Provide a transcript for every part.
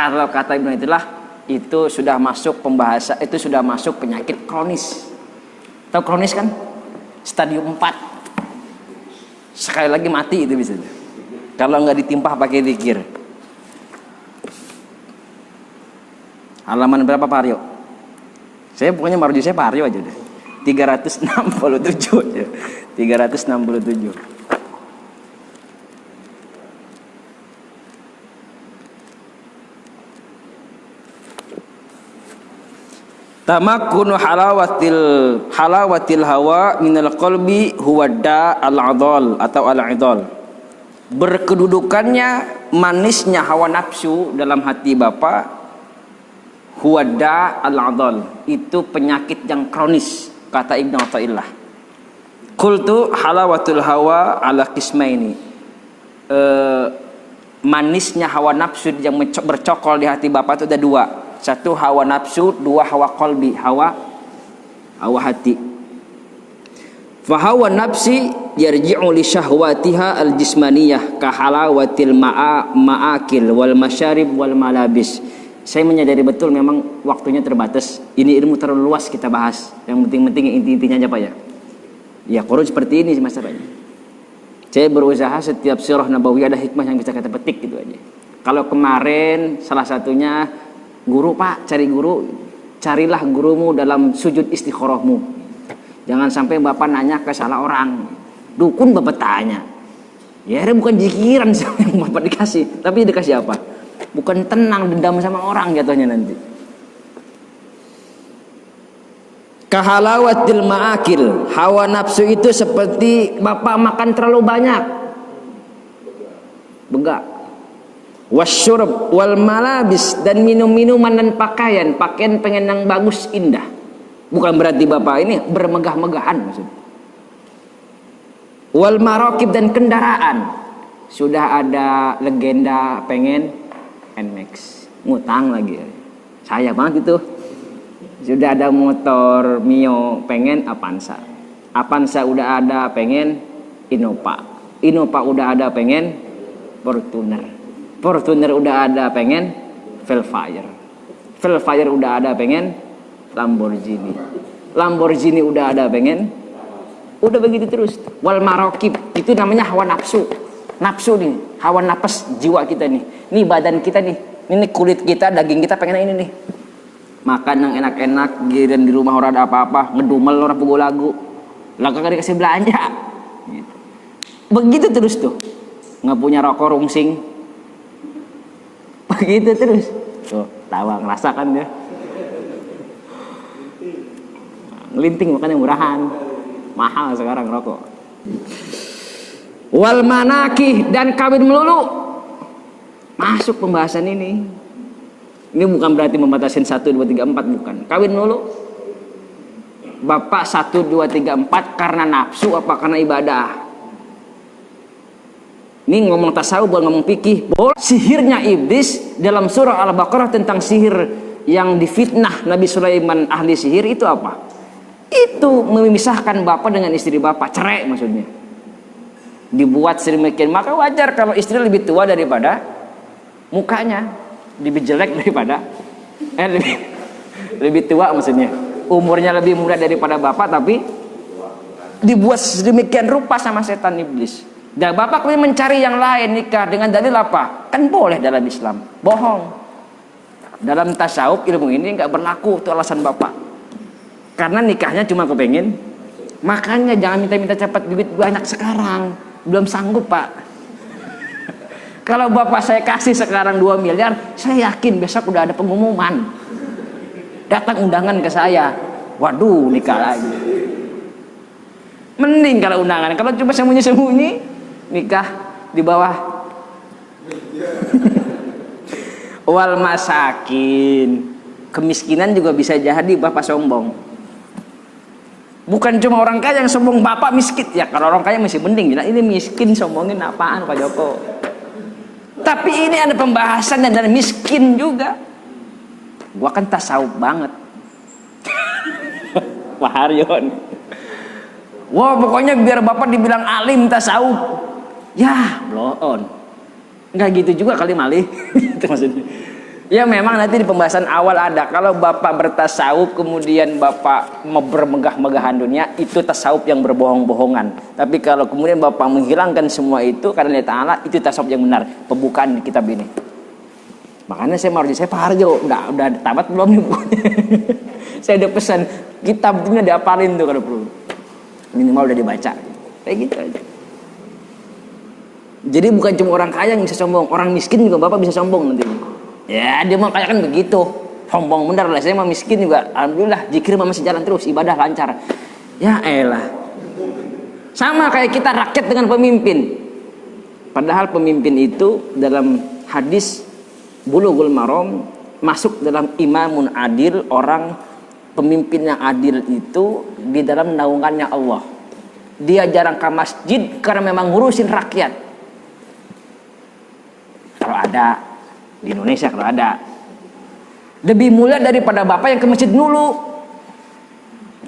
Kalau kata Ibnu Athaillah itu sudah masuk pembahasan, itu sudah masuk penyakit kronis. Tahu kronis kan? Stadium 4. Sekali lagi mati itu bisa. Kalau nggak ditimpah pakai zikir. Halaman berapa Pak Aryo? Saya pokoknya marji saya Pak Aryo aja deh. 367 ya. 367. Tamakkunu halawatil hawa minal qalbi huwa da al-'adhal atau al-'idhal. Berkedudukannya manisnya hawa nafsu dalam hati Bapak huwa da al-'adhal, itu penyakit yang kronis kata Ibnu Athaillah. Qultu halawatul hawa ala qismaini. Manisnya hawa nafsu yang bercokol di hati Bapak itu ada dua. Satu hawa nafsu, dua hawa qalbi, hawa hati. Fa hawa nafsi yarji'u li syahwatiha al-jismaniyah ka halawatil ma'akil wal masyarib wal malabis. Saya menyadari betul memang waktunya terbatas. Ini ilmu terlalu luas kita bahas. Yang penting-penting inti-intinya aja Pak ya. Ya Quran seperti ini masalahnya. Saya berusaha setiap sirah nabawiyah ada hikmah yang bisa kita petik gitu aja. Kalau kemarin salah satunya guru Pak, cari guru, carilah gurumu dalam sujud istikharahmu. Jangan sampai Bapak nanya ke salah orang. Dukun Bapak tanya. Ya bukan jikiran yang Bapak dikasih, tapi dikasih apa? Bukan tenang, dendam sama orang jatuhnya nanti. Kahalawatil ma'akil, hawa nafsu itu seperti Bapak makan terlalu banyak, begak. Wasyurb wal malabis, dan minum-minuman dan pakaian pengen yang bagus indah. Bukan berarti Bapak ini bermegah-megahan maksud. Wal marokib, dan kendaraan. Sudah ada legenda pengen NMAX, ngutang lagi. Saya banget itu. Sudah ada motor Mio pengen Avanza. Avanza udah ada pengen Innova. Innova udah ada pengen Fortuner. Fortuner udah ada pengen Velfire. Velfire udah ada pengen Lamborghini. Lamborghini udah ada pengen, udah begitu terus. Wal marokib, itu namanya hawa nafsu. Nafsu nih, hawa nafas jiwa kita nih. Nih badan kita nih, ini kulit kita, daging kita pengen ini nih. Makan yang enak-enak, giliran di rumah orang ada apa-apa, ngedumel orang pukul lagu. Lah kagak dikasih belanja. Gitu. Begitu terus tuh. Nggak punya rokok rungsing. Begitu terus. Tuh, tawa ngerasakan dia. Ngelinting makanya murahan. Mahal sekarang rokok. Wal manakih, dan kawin melulu. Masuk pembahasan ini. Ini bukan berarti membatasi 1, 2, 3, 4, bukan. Kawin melulu. Bapak 1, 2, 3, 4 karena nafsu apa karena ibadah? Ini ngomong tasawuf bukan ngomong fikih. Sihirnya iblis dalam surah Al-Baqarah tentang sihir yang difitnah Nabi Sulaiman ahli sihir itu apa? Itu memisahkan bapak dengan istri bapak, cerai maksudnya. Dibuat sedemikian, maka wajar kalau istri lebih tua daripada mukanya, lebih jelek daripada lebih tua maksudnya. Umurnya lebih muda daripada bapak, tapi dibuat sedemikian rupa sama setan iblis. Dan bapak kemudian mencari yang lain, nikah dengan dalil apa? Kan boleh dalam Islam. Bohong. Dalam tasawuf ilmu ini nggak berlaku, itu alasan bapak. Karena nikahnya cuma kepengen. Makanya jangan minta-minta cepat duit banyak sekarang. Belum sanggup Pak. Kalau bapak saya kasih sekarang 2 miliar, saya yakin besok udah ada pengumuman. Datang undangan ke saya. Waduh, nikah lagi. Mending kalau undangan. Kalau cuma sembunyi-sembunyi, nikah di bawah. Wal masakin, kemiskinan juga bisa jadi bapak sombong. Bukan cuma orang kaya yang sombong bapak miskin ya. Kalau orang kaya masih mending. Ini miskin sombongin apaan Pak Joko? Tapi ini ada pembahasan dan miskin juga. Gua kan tasawuf banget. Pak Haryon. Wah pokoknya biar bapak dibilang alim tasawuf. Ya blow on. Enggak gitu juga kali malih. Itu maksudnya. Ya memang nanti di pembahasan awal ada, kalau bapak bertasawuf kemudian bapak mau bermegah-megahan dunia, itu tasawuf yang berbohong-bohongan. Tapi kalau kemudian bapak menghilangkan semua itu karena Allah Ta'ala, itu tasawuf yang benar. Pembukaan kitab ini. Makanya saya mau saya Pak Harjo, udah tamat belum nih bukunya? Saya udah pesan kitabnya diapalin tuh kalau perlu. Minimal udah dibaca. Kayak gitu aja. Jadi bukan cuma orang kaya yang bisa sombong, orang miskin juga bapak bisa sombong nantinya. Ya dia mau kaya kan begitu, sombong bener lah. Saya mah miskin juga, alhamdulillah zikir masih jalan terus, ibadah lancar. Ya elah, sama kayak kita rakyat dengan pemimpin. Padahal pemimpin itu dalam hadis Bulughul Maram masuk dalam imamun adil, orang pemimpin yang adil itu di dalam naungannya Allah. Dia jarang ke masjid karena memang ngurusin rakyat. Kalau ada di Indonesia, kalau ada, lebih mulia daripada bapak yang ke masjid dulu.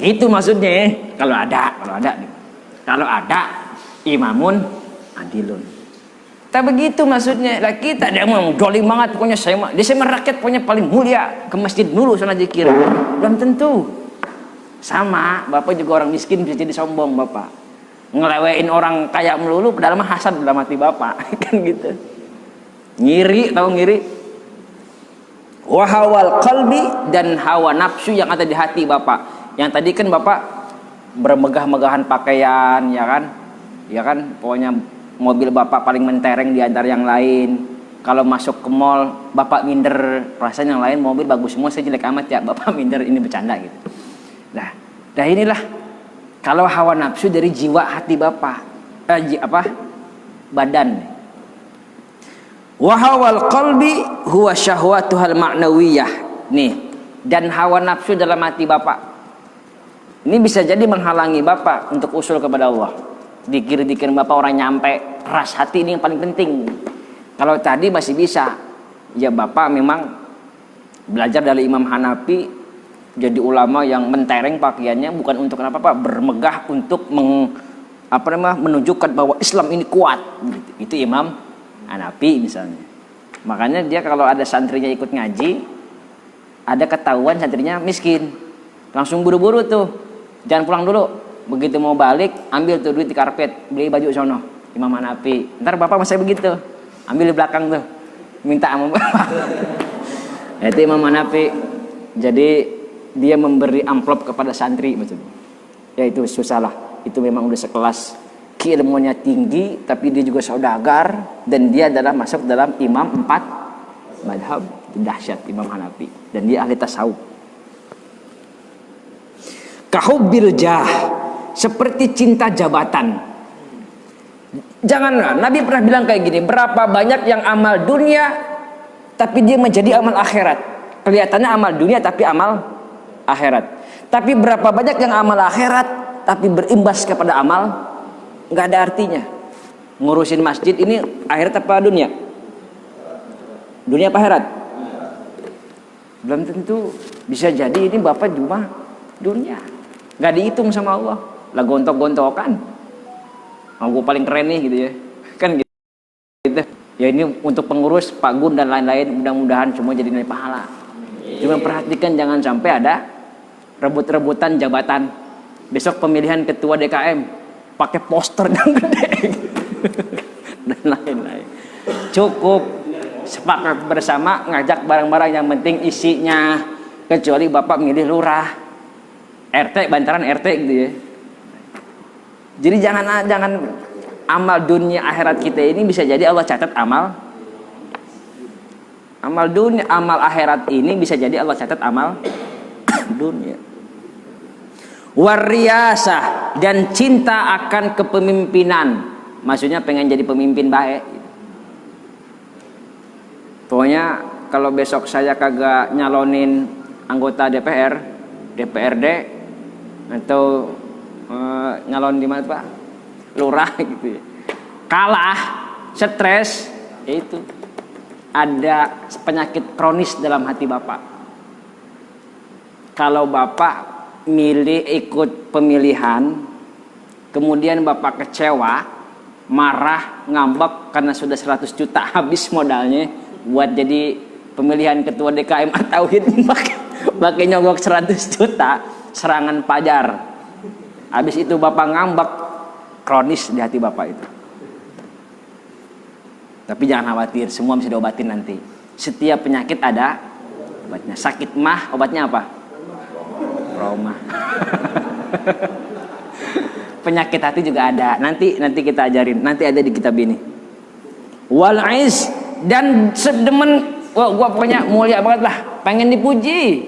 Itu maksudnya. Kalau ada imamun adilun. Tak begitu maksudnya. Lah kita dia mau dolim banget pokoknya, dia sama rakyat pokoknya paling mulia, ke masjid dulu sana zikir. Belum tentu. Sama, bapak juga orang miskin bisa jadi sombong bapak. Ngelewain orang kaya melulu, padahal mah hasad dalam hati bapak. Kan gitu. Ngiri, tahu ngiri? Wahawal qalbi, dan hawa nafsu yang ada di hati bapak. Yang tadi kan bapak bermegah-megahan pakaian, ya kan? Ya kan? Pokoknya mobil bapak paling mentereng di antara yang lain. Kalau masuk ke mall, bapak minder. Rasanya yang lain mobil bagus semua, saya jelek amat ya. Bapak minder, ini bercanda gitu. Nah inilah kalau hawa nafsu dari jiwa hati bapak, badan. Wahawal qalbi huwa syahwatuhal ma'nawiyah. Nih, dan hawa nafsu dalam hati bapak ini bisa jadi menghalangi bapak untuk usul kepada Allah. Dikir-dikir bapak orang nyampe, ras hati ini yang paling penting. Kalau tadi masih bisa, ya bapak memang belajar dari Imam Hanafi, jadi ulama yang mentereng pakaiannya bukan untuk apa Pak, bermegah untuk menunjukkan bahwa Islam ini kuat. Itu Imam Hanafi misalnya. Makanya dia kalau ada santrinya ikut ngaji, ada ketahuan santrinya miskin, langsung buru-buru tuh, jangan pulang dulu. Begitu mau balik, ambil tuh duit di karpet, beli baju sono. Imam Hanafi. Ntar bapak masih begitu, ambil di belakang tuh, minta sama bapak. Itu Imam Hanafi. Jadi dia memberi amplop kepada santri maksudnya. Ya itu susah lah. Itu memang udah sekelas, keilmuannya tinggi, tapi dia juga saudagar, dan dia adalah masuk dalam imam 4 madhab. Dahsyat Imam Hanafi, dan dia ahli tasawuf. Kahubbil jah, seperti cinta jabatan. Janganlah, Nabi pernah bilang kayak gini, berapa banyak yang amal dunia tapi dia menjadi amal akhirat. Kelihatannya amal dunia tapi amal akhirat. Tapi berapa banyak yang amal akhirat tapi berimbas kepada amal, nggak ada artinya. Ngurusin masjid ini akhirat apa dunia? Dunia apa akhirat? Belum tentu. Bisa jadi ini bapak cuma dunia, nggak dihitung sama Allah. Lah gontok-gontokan, aku paling keren nih gitu ya, kan gitu. Ya ini untuk pengurus Pak Gun dan lain-lain, mudah-mudahan semua jadi nilai pahala. Cuma perhatikan jangan sampai ada rebut-rebutan jabatan. Besok pemilihan ketua DKM pakai poster yang gede dan lain-lain. Cukup sepakat bersama, ngajak barang-barang yang penting isinya, kecuali bapak milih lurah, RT, bantaran RT gitu ya. Jadi jangan amal dunia akhirat kita ini bisa jadi Allah catat amal dunia, amal akhirat ini bisa jadi Allah catat amal dunia. Wariyasah, dan cinta akan kepemimpinan, maksudnya pengen jadi pemimpin baik. Pokoknya kalau besok saya kagak nyalonin anggota DPR, DPRD, atau nyalon di mana Pak? Lurah gitu ya. Kalah, stres, itu ada penyakit kronis dalam hati bapak. Kalau bapak milih ikut pemilihan, kemudian bapak kecewa, marah, ngambek karena sudah 100 juta habis modalnya buat jadi pemilihan ketua DKM Tauhid pakai nyogok 100 juta serangan pajar. Habis itu bapak ngambek, kronis di hati bapak itu. Tapi jangan khawatir, semua bisa diobatin nanti. Setiap penyakit ada obatnya. Sakit mah obatnya apa? Roma. Penyakit hati juga ada. Nanti kita ajarin. Nanti ada di kitab ini. Wal aiz, dan sedemen, gua pokoknya mulia banget lah, pengen dipuji.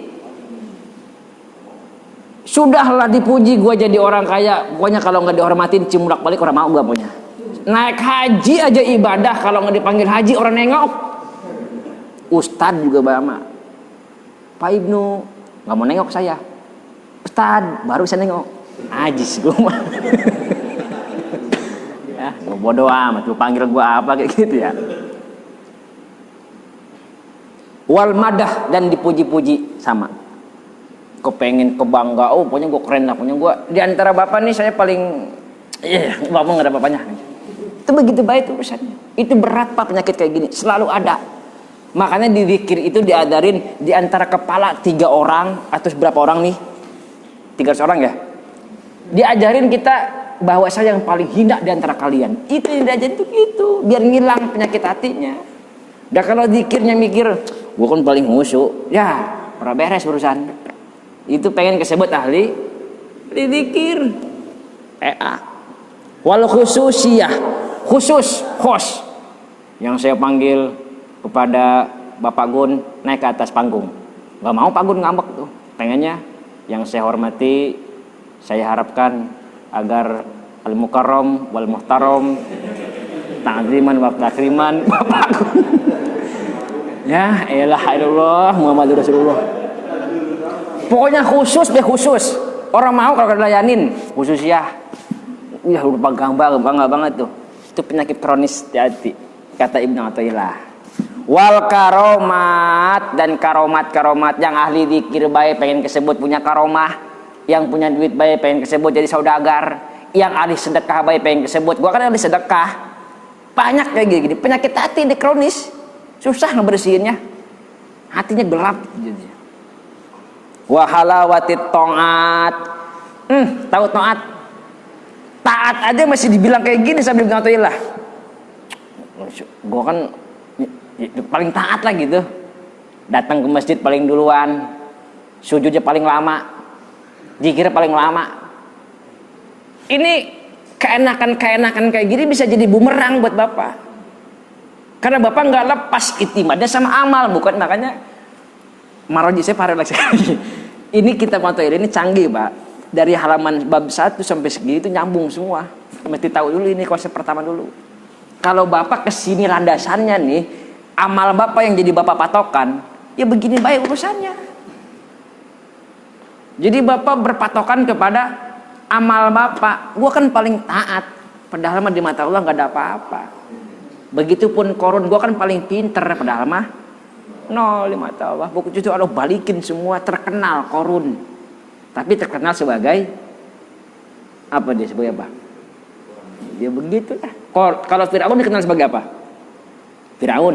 Sudahlah dipuji, gua jadi orang kaya. Pokoknya kalau nggak dihormatin cimulak balik orang mau gua punya. Naik haji aja ibadah, kalau nggak dipanggil haji orang nengok. Ustad juga bama. Pak Ibnu nggak mau nengok saya. Ustad baru bisa nengok. Ajis gue mah. Ya, gue bodoh amat. Lu panggil gue apa kayak gitu ya. Wal madah, dan dipuji-puji sama. Kau pengen kebangga, oh pokoknya gue keren lah, pokoknya gue di antara bapak nih saya paling, bapak nggak ada bapaknya. Itu begitu baik urusannya. Itu berat pak, penyakit kayak gini selalu ada. Makanya di zikir itu diadarin di antara kepala 3 orang atau berapa orang nih? 300 orang ya. Diajarin kita bahwa saya yang paling hina di antara kalian. Itu yang diajarin itu gitu, biar ngilang penyakit hatinya. Dan kalau zikirnya mikir, gue kan paling khusyuk, ya ora beres urusan. Itu pengen kesebut ahli di zikir. Wal khususiyah, khusus, khos. Yang saya panggil kepada Bapak Gun naik ke atas panggung. Gak mau Pak Gun ngambek tuh. Pengennya yang saya hormati, saya harapkan agar al-mukarram wal muhtaram ta'ziman wa takriman Bapak Gun. Ya, elah ilallah Muhammadur Rasulullah. Pokoknya khusus deh, khusus. Orang mau kalau dilayanin khusus ya. Ya udah bangga banget tuh. Itu penyakit kronis di hati. Kata Ibnu Athaillah. Wal karomat, dan karomat yang ahli zikir baik pengen kesebut punya karomah, yang punya duit baik pengen kesebut jadi saudagar, yang ahli sedekah baik pengen kesebut. Gua kan ahli sedekah. Banyak kayak gini. Penyakit hati di kronis. Susah ngebersihinnya. Hatinya gelap jadi. Wa halawatit ta'at. Tahu taat? Taat aja masih dibilang kayak gini sambil Ibnu Athaillah. Gua kan paling taat lah gitu. Datang ke masjid paling duluan, sujudnya paling lama, zikirnya paling lama. Ini keenakan kayak gini bisa jadi bumerang buat bapak, karena bapak nggak lepas itimadnya sama amal. Bukan, makanya maroji saya parah lagi. Ini kitab Athaillah ini canggih pak, dari halaman bab 1 sampai segitu nyambung semua. Mesti tahu dulu ini konsep pertama dulu. Kalau bapak kesini landasannya nih, amal bapak yang jadi bapak patokan, ya begini baik urusannya. Jadi bapak berpatokan kepada amal bapak. Gua kan paling taat, padahal mah di mata Allah nggak ada apa-apa. Begitupun korun, gua kan paling pinter, padahal mah nol di mata Allah. Bukan itu Allah balikin semua, terkenal korun, tapi terkenal sebagai apa dia, sebagai apa? Dia begitulah. Kalau Firaun dikenal sebagai apa? Firaun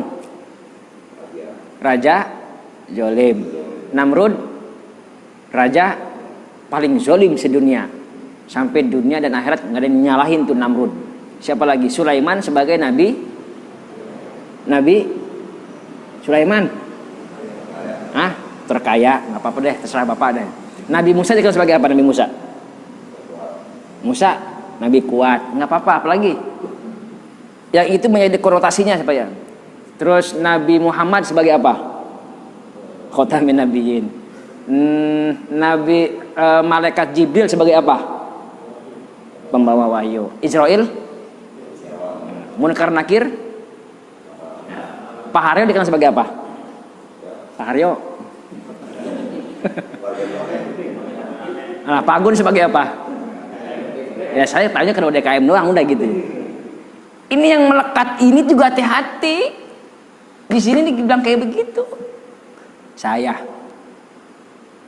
raja zolim. Namrud raja paling zolim sedunia, sampai dunia dan akhirat nggak ada yang nyalahin tuh Namrud. Siapa lagi? Sulaiman sebagai nabi Sulaiman terkaya, nggak apa-apa deh, terserah bapak deh. Nabi Musa dikenal sebagai apa? Nabi Musa nabi kuat, nggak apa-apa. Apalagi yang itu menjadi konotasinya siapa ya? Terus Nabi Muhammad sebagai apa? Khotamin Nabiyyin. Nabi malaikat Jibril sebagai apa? Pembawa wahyu. Israel Munkar Nakir. Pak Haryo dikenal sebagai apa? Pak Haryo. Nah, Pak Agun sebagai apa? Ya saya tanya ke DKM doang udah gitu. Ini yang melekat ini juga hati-hati. Di sini dibilang kayak begitu. Saya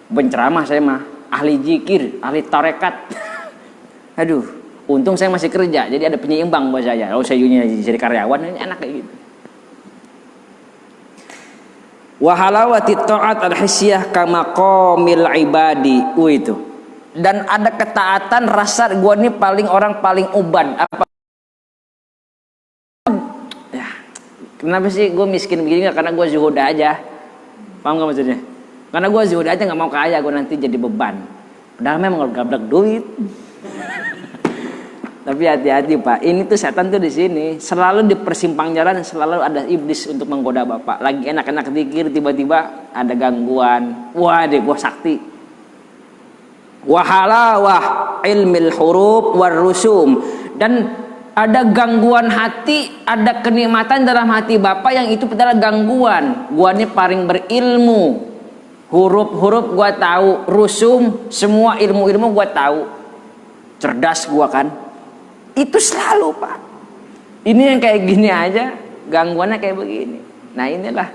penceramah, saya mah ahli zikir, ahli tarekat. Aduh, untung saya masih kerja, jadi ada penyeimbang buat saya. Kalau saya jadi karyawan, ini enak kayak gitu. Wa halawati ta'at al-hisyah kama qamil ibadi. Itu. Dan ada ketaatan rasa gua ini orang paling uban. Apa? Ya. Kenapa sih gua miskin begini? Karena gua zuhud aja. Paham gak maksudnya? Karena gua zuhud aja nggak mau kaya, gua nanti jadi beban. Padahal memang gablek duit. Tapi hati-hati Pak, ini tuh setan tuh di sini selalu di persimpang jalan, selalu ada iblis untuk menggoda Bapak. Lagi enak-enak zikir, tiba-tiba ada gangguan. Wah, deh gua sakti. Wahalawah ilmil huruf war rusum, dan ada gangguan hati, ada kenikmatan dalam hati Bapak yang itu adalah gangguan. Gua ini paling berilmu. Huruf-huruf gua tahu, rusum, semua ilmu-ilmu gua tahu. Cerdas gua kan. Itu selalu Pak. Ini yang kayak gini aja, gangguannya kayak begini. Nah inilah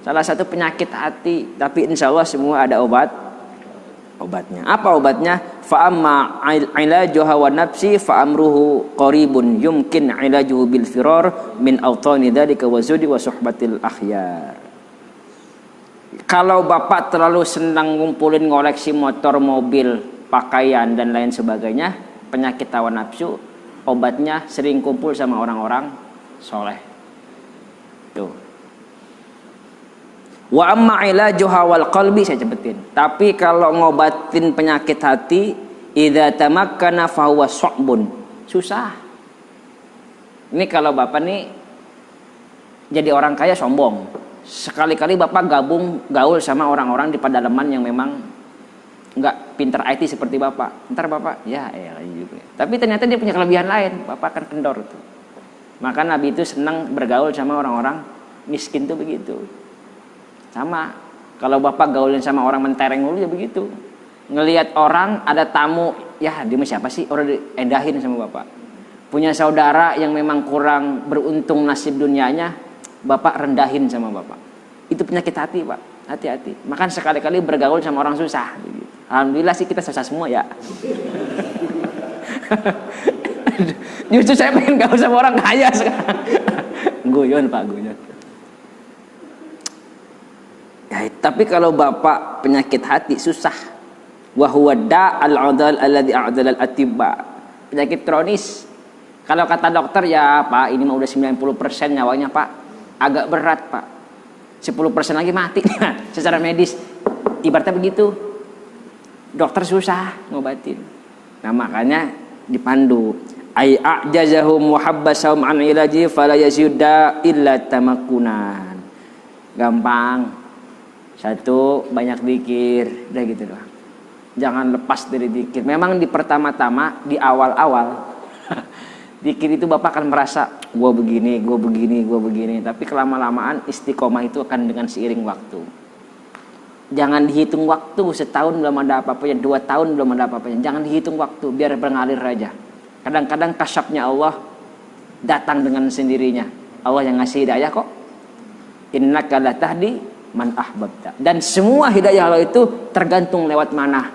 salah satu penyakit hati. Tapi insya Allah semua ada obatnya. Apa obatnya? Fa'amma ilajuha wa nafsi fa'amruhu qaribun yumkin ilajuhu bil firar min awtani dzalika wa zudi wa suhbatil akhyar. Kalau Bapak terlalu senang ngumpulin ngoleksi motor, mobil, pakaian dan lain sebagainya, penyakit hawa nafsu, obatnya sering kumpul sama orang-orang soleh. Tuh. Wa amma ilajuha wal qalbi, saya cepetin. Tapi kalau ngobatin penyakit hati, idza tamakkana fa huwa su'bun. Susah. Ini kalau Bapak nih jadi orang kaya sombong. Sekali-kali Bapak gaul sama orang-orang di pedalaman yang memang nggak pinter IT seperti Bapak. Ntar Bapak, ya juga. Tapi ternyata dia punya kelebihan lain. Bapak akan kendor tuh. Maka Nabi itu senang bergaul sama orang-orang miskin tuh begitu. Sama. Kalau Bapak gaulin sama orang mentereng dulu ya begitu. Ngelihat orang ada tamu, ya dia siapa sih? Orang diendahin sama Bapak. Punya saudara yang memang kurang beruntung nasib dunianya, Bapak rendahin sama Bapak. Itu penyakit hati Pak. Hati-hati. Makan sekali-kali bergaul sama orang susah. Alhamdulillah sih kita susah semua ya. Justru saya pengen gaul sama orang kaya sekarang. Guyon Pak, guyon. Ya, tapi kalau Bapak penyakit hati susah. Wa huwa da'al 'adal alladhi 'adala al-atibba. Penyakit kronis. Kalau kata dokter ya Pak, ini mah udah 90% nyawanya Pak. Agak berat Pak. 10% lagi mati secara medis. Ibaratnya begitu. Dokter susah ngobatin. Nah makanya dipandu. Ai a'jazahum wa habbasahum an ilaji fala yazida illa tamakunan. Gampang. Satu, banyak zikir. Udah gitu doang. Jangan lepas dari zikir. Memang di pertama-tama, di awal-awal zikir itu Bapak akan merasa gue begini. Tapi kelama-lamaan istiqomah itu akan dengan seiring waktu. Jangan dihitung waktu, setahun belum ada apa-apanya, 2 tahun belum ada apa-apanya. Jangan dihitung waktu, biar mengalir aja. Kadang-kadang kasyafnya Allah datang dengan sendirinya. Allah yang ngasih hidayah kok. Innaka la tahdi man ahbabta. Dan semua hidayah Allah itu tergantung lewat mana.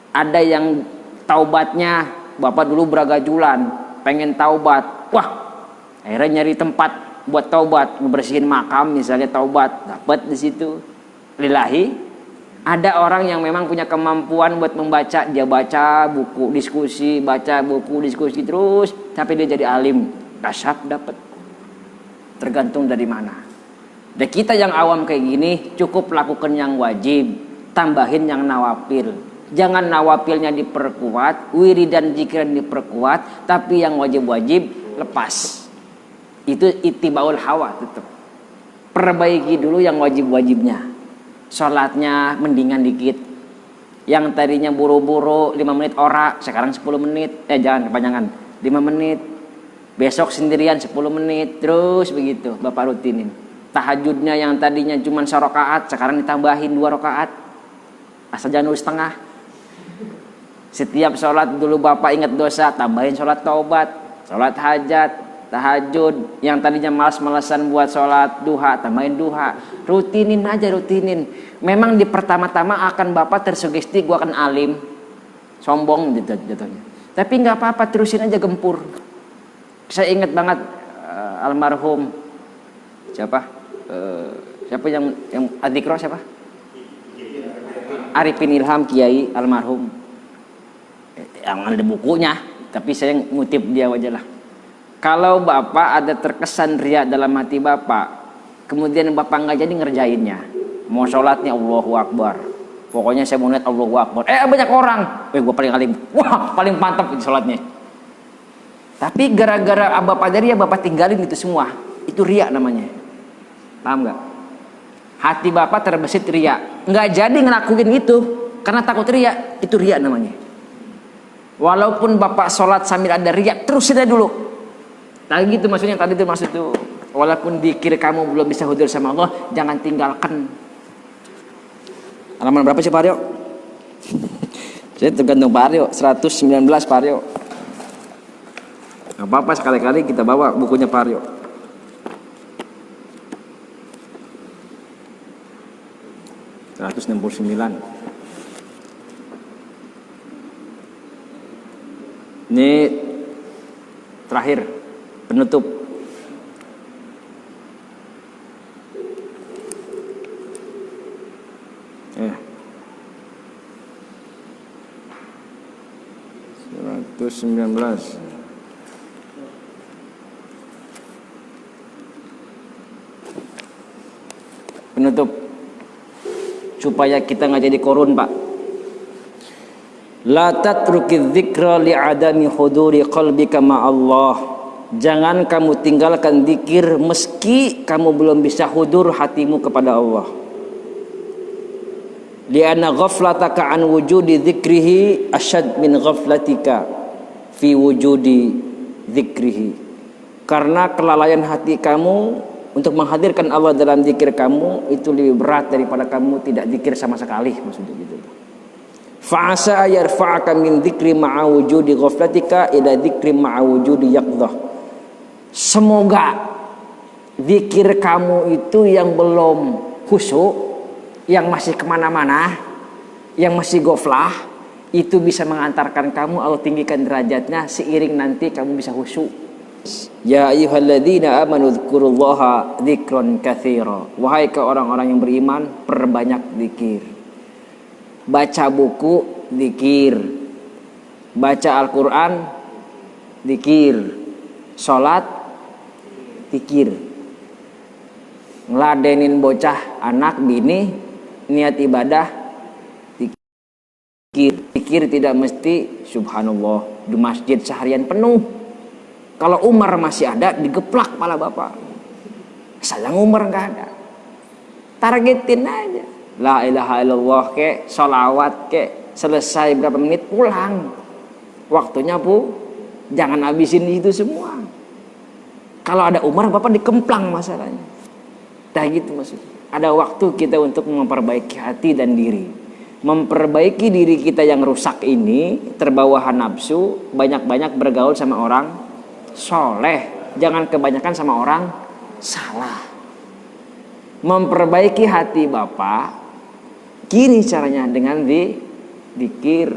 Ada yang taubatnya, Bapak dulu beragajulan, pengen taubat. Wah, akhirnya nyari tempat buat taubat, ngebersihin makam misalnya, taubat, dapat di situ. Lillahi. Ada orang yang memang punya kemampuan buat membaca, dia baca buku diskusi, terus sampai dia jadi alim, kasyaf dapat. Tergantung dari mana. Dan kita yang awam kayak gini cukup lakukan yang wajib, tambahin yang nawafil. Jangan nawafilnya diperkuat, wirid dan zikir diperkuat, tapi yang wajib-wajib lepas. Itu ittibaul hawa tetap. Perbaiki dulu yang wajib-wajibnya. Sholatnya mendingan dikit. Yang tadinya buru-buru 5 menit ora, sekarang 10 menit. Jangan kepanjangan, 5 menit. Besok sendirian 10 menit. Terus begitu Bapak rutinin. Tahajudnya yang tadinya cuma 1 rakaat, sekarang ditambahin 2 rakaat. Asal jangan setengah. Setiap sholat dulu Bapak ingat dosa, tambahin sholat taubat, sholat hajat, tahajud. Yang tadinya malas-malasan buat sholat duha, tambahin duha. Rutinin aja, rutinin. Memang di pertama-tama akan Bapak tersugesti gua akan alim, sombong jatuhnya. Tapi nggak apa-apa, terusin aja gempur. Saya ingat banget almarhum siapa? Siapa yang adzikro siapa? Arifin Ilham Kiai almarhum. Yang ada bukunya, tapi saya ngutip dia aja lah. Kalau bapak ada terkesan riya dalam hati bapak, kemudian bapak nggak jadi ngerjainnya, mau sholatnya Allahu Akbar, pokoknya saya mau lihat Allahu Akbar, banyak orang, gue paling alim, wah paling mantap sholatnya. Tapi gara-gara bapak ada riya, bapak tinggalin itu semua, itu riya namanya. Paham nggak? Hati bapak terbesit riya, nggak jadi ngelakuin itu karena takut riya, itu riya namanya. Walaupun bapak sholat sambil ada riya, terus aja dulu. Tadi gitu maksudnya, tadi itu maksud itu. Walaupun dikir kamu belum bisa hudur sama Allah, jangan tinggalkan. Halaman berapa sih Pak Aryo? Saya tergantung Pak Aryo, 119 Pak Aryo. Gak apa-apa, sekali-kali kita bawa bukunya Pak Aryo. (169). Ini terakhir, penutup. Ya. 119. Penutup. Supaya kita nggak jadi korun, Pak. La tatruki dzikra li'adami huduri qalbika ma'allah. Jangan kamu tinggalkan zikir meski kamu belum bisa hudur hatimu kepada Allah. Li'anna ghaflataka an wujudi dzikrihi asyad min ghaflatika fi wujudi dzikrihi. Karena kelalaian hati kamu untuk menghadirkan Allah dalam zikir kamu itu lebih berat daripada kamu tidak zikir sama sekali, maksudnya gitu. Fa'asa yarfa'aka min dzikri ma'a wujudi ghaflatika ila dzikri ma'a wujudi yaqdhah. Semoga zikir kamu itu yang belum khusyuk, yang masih kemana-mana, yang masih ghaflah, itu bisa mengantarkan kamu Allah tinggikan derajatnya seiring nanti kamu bisa khusyuk. Ya ayyuhalladzina amanu dzkurullaha dzikran katsira. Wahai ke orang-orang yang beriman, perbanyak zikir. Baca buku, zikir. Baca Al-Quran, zikir. Sholat, zikir. Ngeladenin bocah, anak, bini, niat ibadah, zikir. Zikir tidak mesti subhanallah di masjid seharian penuh. Kalau Umar masih ada, digeplak kepala bapak. Sayang Umar nggak ada. Targetin aja. La ilaha illallah ke, sholawat ke, selesai berapa menit pulang. Waktunya Bu, jangan habisin itu semua. Kalau ada Umar, bapak dikemplang masalahnya. Dah gitu maksudnya. Ada waktu kita untuk memperbaiki hati dan diri. Memperbaiki diri kita yang rusak ini, terbawa nafsu, banyak-banyak bergaul sama orang soleh. Jangan kebanyakan sama orang salah. Memperbaiki hati bapak, gini caranya dengan zikir.